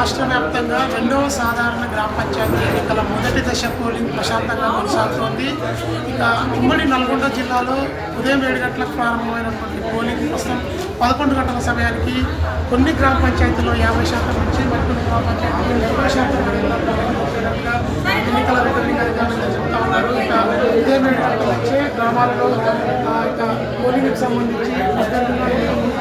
రాష్ట్ర వ్యాప్తంగా రెండవ సాధారణ గ్రామ పంచాయతీ ఎన్నికల మొదటి దశ పోలింగ్ ప్రశాంతంగా కొనసాగుతోంది. ఇక ఉమ్మడి నల్గొండ జిల్లాలో ఉదయం 7 గంటలకు ప్రారంభమైనటువంటి పోలింగ్ ప్రస్తుతం 11 గంటల సమయానికి కొన్ని గ్రామ పంచాయతీలో 50% నుంచి మరికొన్ని గ్రామ పంచాయతీలో 70% ఎన్నికల రిటర్నింగ్ అధికారులు చెప్తా ఉన్నారు. ఇక ఉదయం 7 గంటల నుంచే గ్రామాలలో ఇక పోలింగ్కి సంబంధించి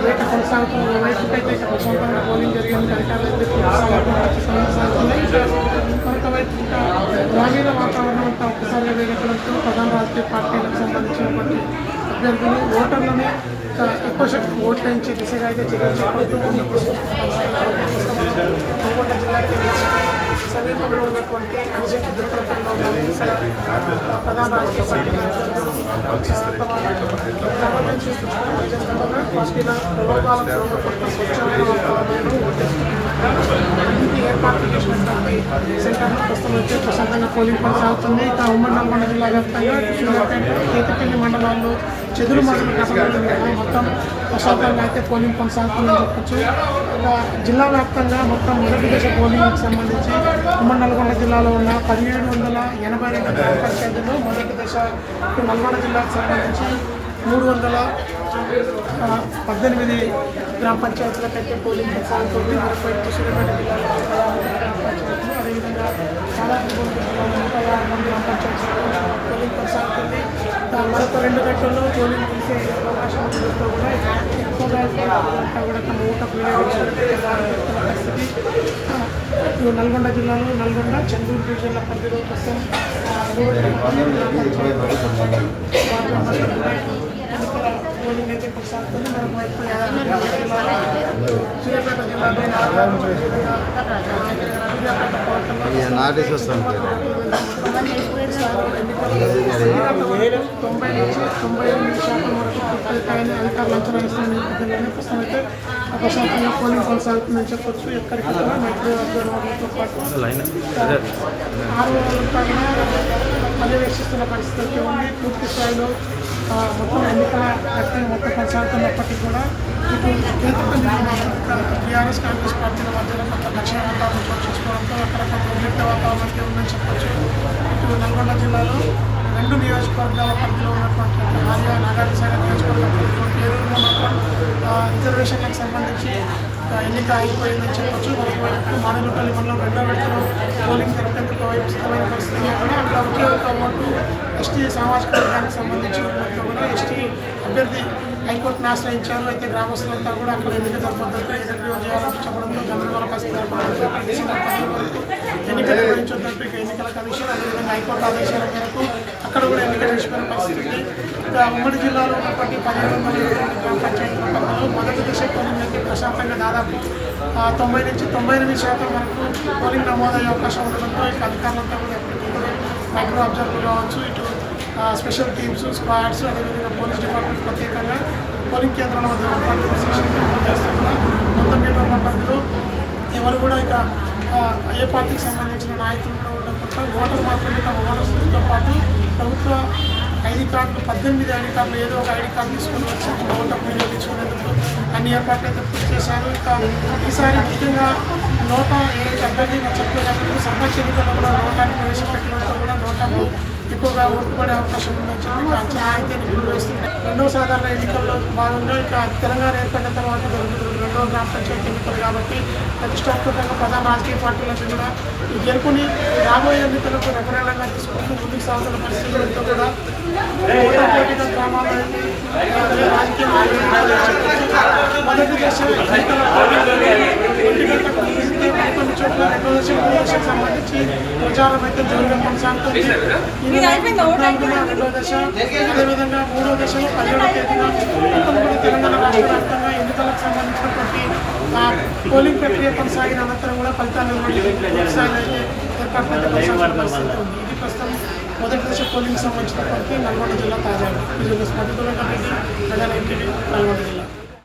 వేట కొనసాగుతున్న వైపుకైతే ఇక ప్రశాంతంగా పోలింగ్ జరిగేందుకు అధికారులు అయితే కొనసాగుతున్నాయి. మరొకవైపు ఇంకా గ్రామీణ వాతావరణం అంతా ఒక్కసారిగా వేగెక్కడంతో ప్రధాన రాజకీయ పార్టీలకు సంబంధించినటువంటి అభ్యర్థులు ఓటర్లని ఎక్కువ శక్తి ఓట్లు వేయించే దిశగా అయితే చర్యలు చేపడుతూ నల్గొండ జిల్లాకి సమీపంలో ఉన్నటువంటి అనిశక్తి దుర్గతంలో ప్రధాన రాజకీయ పార్టీల ప్రలోభాలను స్వచ్ఛమైన వాతావరణంలో ఏర్పాటు చేసినటువంటి సెంటర్లో ప్రస్తుతం వచ్చి ప్రశాంతంగా పోలింగ్ కొనసాగుతుంది. ఇక ఉమ్మడి నల్గొండ జిల్లా వ్యాప్తంగా కేతపల్లి మండలాల్లో చెదురు మదులు కసలు మొత్తం ప్రశాంతంగా అయితే పోలింగ్ కొనసాగుతుందని చెప్పచ్చు. ఇక జిల్లా వ్యాప్తంగా మొత్తం మొదటి దశ పోలింగ్కి సంబంధించి ఉమ్మడి నల్గొండ జిల్లాలో ఉన్న 1782 గ్రామ పంచాయతీల్లో మొదటి దశ నల్గొండ జిల్లాకు సంబంధించి 318 గ్రామ పంచాయతీలకైతే పోలింగ్ కొనసాగుతుంది. మరొక సూర్యాపేట జిల్లాలో గ్రామ పంచాయతీలు అదేవిధంగా చాలా జిల్లాలో 106 మంది గ్రామ పంచాయతీలకు పోలింగ్ కొనసాగుతుంది. మరొక 2 గంటల్లో పోలింగ్ తీసే అవకాశం ఉండడంతో కూడా ఎక్కువగా కూడా తమ ఓటకు వినియోగించుకునే పరిస్థితి నల్గొండ జిల్లాలో నల్గొండ చెందూరు డివిజన్ల పరిధిలో ప్రస్తుతం పోలింగ్ అయితే కొనసాగుతుంది. మరొకవైపు సూర్యాపేట జిల్లాలో అధికారులు అంచనా వేస్తున్న నేపథ్యంలోనే ప్రస్తుతం అయితే ప్రశాంతంగా పోలింగ్ కొనసాగుతుందని చెప్పొచ్చు. ఎక్కడికి మైక్రో అబ్జర్వర్లతో పాటు పర్యవేక్షిస్తున్న పరిస్థితి ఉంది. పూర్తి స్థాయిలో మొత్తం ఎన్నికల ప్రక్రియ మొత్తం కొనసాగుతున్నప్పటికీ కూడా ఇటు టీఆర్ఎస్ కాంగ్రెస్ పార్టీల మధ్యలో కొంత దక్షిణ వాతావరణం చర్చించుకోవడంతో అక్కడ కొంత ఉద్రిక్త వాతావరణం ఉందని చెప్పొచ్చు. ఇటు నల్గొండ జిల్లాలో 2 నియోజకవర్గాల పరిధిలో ఉన్నటువంటి ఆర్యా నాగార్జునసాగర్ నియోజకవర్గం పరిధిలో ఏలూరులో మాత్రం రిజర్వేషన్లకు సంబంధించి ఎన్నిక అయిపోయిందని చెప్పొచ్చు. మరోవైపు మానేపల్లి మండలం 2వ విడతలో పోలింగ్ జరిపేందుకు వైపు సిద్ధమైన పరిస్థితి కూడా అక్కడ ఒకే ఒక ఓటు ఎస్టీ సామాజిక వర్గానికి సంబంధించి ఉన్నట్టు కూడా ఎస్టీ అభ్యర్థి హైకోర్టును ఆశ్రయించారు. అయితే గ్రామస్తులంతా కూడా అక్కడ ఎన్నిక జరపడంతో ఎదురు చేయాలని చెప్పడంతో గందరగోళ పరిస్థితి ఎన్నిక నిర్వహించడంతో ఇక ఎన్నికల కమిషన్ అదేవిధంగా హైకోర్టు ఆదేశాల మేరకు అక్కడ కూడా ఎన్నిక నిలిచిపోయిన పరిస్థితి. ఇక ఉమ్మడి జిల్లాలో ఉన్నటువంటి 1700 గ్రామ పంచాయతీల పరిధిలో మొదటి దశ పోలింగ్ అయితే ప్రశాంతంగా దాదాపు 90 నుంచి 98% వరకు పోలింగ్ నమోదయ్యే అవకాశం ఉండడంతో ఇక అధికారులంతా కూడా ఎప్పటికప్పుడు మైక్రో అబ్జర్వర్ కావచ్చు, ఇటు స్పెషల్ టీమ్స్ స్క్వాడ్స్ అదేవిధంగా పోలీస్ డిపార్ట్మెంట్ ప్రత్యేకంగా పోలింగ్ కేంద్రాల వద్ద చేస్తున్నారు. మొత్తం మీటర్ల పరిధిలో ఎవరు కూడా ఇక ఏ పార్టీకి సంబంధించిన నాయకులు కూడా ఉండకుండా ఓటర్ మాత్రమే తమ ఓటర్స్తో పాటు ప్రభుత్వ ఐడి కార్డులు 18 ఐడి కార్డులు ఏదో ఒక ఐడి కార్డు తీసుకుని వచ్చి ఓటర్ వినియోగించుకునేందుకు అన్ని ఏర్పాట్లు అయితే పూర్తి చేశారు. ఇక ఈసారి ముఖ్యంగా నోటా ఏదైతే అభ్యర్థి చెప్పేటప్పుడు సర్పంచ్ ఎన్నికల్లో కూడా నోటాన్ని ప్రవేశపెట్టడంతో కూడా నోటాకు ఎక్కువగా ఓటు పడే అవకాశం ఉందని చెప్పి అంచనా అయితే నిపుణులు వేస్తున్నాయి. 2వ సాధారణ ఎన్నికల్లో భాగంగా ఇక తెలంగాణ ఏర్పడిన తర్వాత జరుగుతుంది 2వ గ్రామ పంచాయతీ ఎన్నికలు కాబట్టి ప్రతిష్టాత్మకంగా ప్రధాన రాజకీయ పార్టీలకు కూడా ఈ గెలుపుని రాబోయే ఎన్నికలకు రెఫరెండంగా తీసుకుంటూ ముందుకు సాగుతున్న పరిస్థితులతో కూడా పోటీగా గ్రామాల్లో రాజకీయ మొదటి దశ ఎన్నికల కొన్ని చోట్ల 2వ దశ 3వ దశకు సంబంధించి ప్రచారం అయితే జోరుగా కొనసాగుతుంది. 2వ దశ అదేవిధంగా 3వ దశలో 17వ తేదీన మొత్తం కూడా తెలంగాణ రాష్ట్ర వ్యాప్తంగా ఎన్నికలకు సంబంధించినటువంటి పోలింగ్ ప్రక్రియ కొనసాగిన అనంతరం కూడా ఫలితాలు స్థాయిలో అయితే ఏర్పాట్లు కొనసాగుతున్న పరిస్థితి ఉంది. ఇది ప్రస్తుతం మొదటి దశ పోలింగ్ సంబంధించినటువంటి నల్గొండ జిల్లా తాజాగా ప్రతికూలంగా నల్గొండ జిల్లా.